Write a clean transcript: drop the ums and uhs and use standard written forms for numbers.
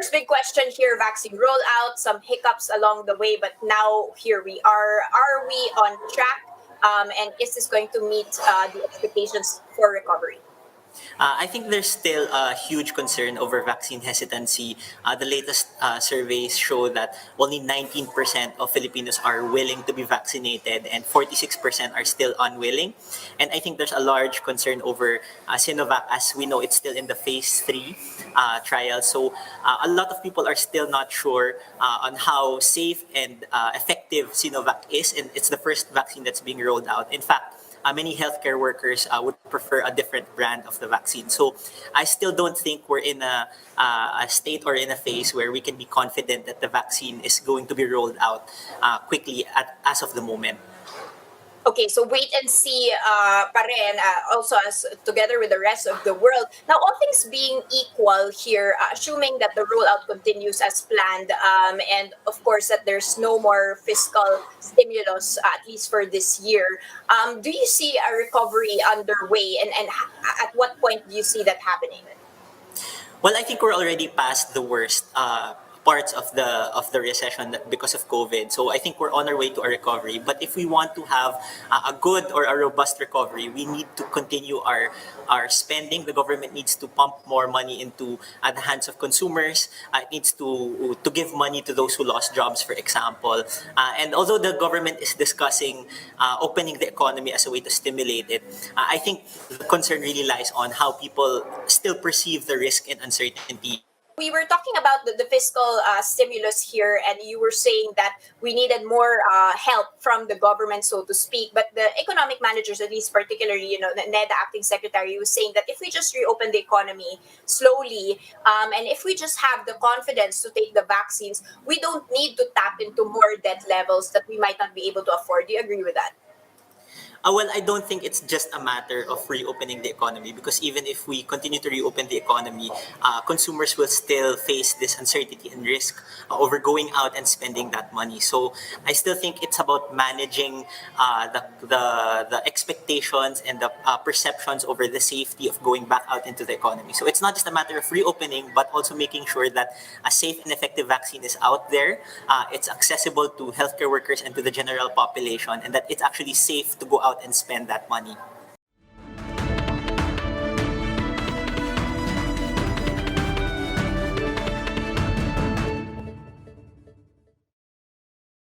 first big question here, vaccine rollout, some hiccups along the way, but now here we are. Are we on track? And is this going to meet the expectations for recovery? I think there's still a huge concern over vaccine hesitancy. The latest surveys show that only 19% of Filipinos are willing to be vaccinated and 46% are still unwilling. And I think there's a large concern over Sinovac, as we know it's still in the phase 3 trial. So a lot of people are still not sure on how safe and effective Sinovac is. And it's the first vaccine that's being rolled out. In fact, many healthcare workers would prefer a different brand of the vaccine. So I still don't think we're in a state or in a phase where we can be confident that the vaccine is going to be rolled out quickly as of the moment. Okay, so wait and see pa rin, also as together with the rest of the world. Now, all things being equal here, assuming that the rollout continues as planned, and of course that there's no more fiscal stimulus, at least for this year, do you see a recovery underway, and at what point do you see that happening? Well, I think we're already past the worst parts of the recession because of COVID. So I think we're on our way to a recovery. But if we want to have a good or a robust recovery, we need to continue our spending. The government needs to pump more money into the hands of consumers. It needs to give money to those who lost jobs, for example. And although the government is discussing opening the economy as a way to stimulate it, I think the concern really lies on how people still perceive the risk and uncertainty. We were talking about the fiscal stimulus here, and you were saying that we needed more help from the government, so to speak. But the economic managers, at least particularly, Ned, the acting secretary, was saying that if we just reopen the economy slowly, and if we just have the confidence to take the vaccines, we don't need to tap into more debt levels that we might not be able to afford. Do you agree with that? Well, I don't think it's just a matter of reopening the economy, because even if we continue to reopen the economy, consumers will still face this uncertainty and risk over going out and spending that money. So I still think it's about managing the expectations and the perceptions over the safety of going back out into the economy. So it's not just a matter of reopening, but also making sure that a safe and effective vaccine is out there, it's accessible to healthcare workers and to the general population, and that it's actually safe to go out and spend that money.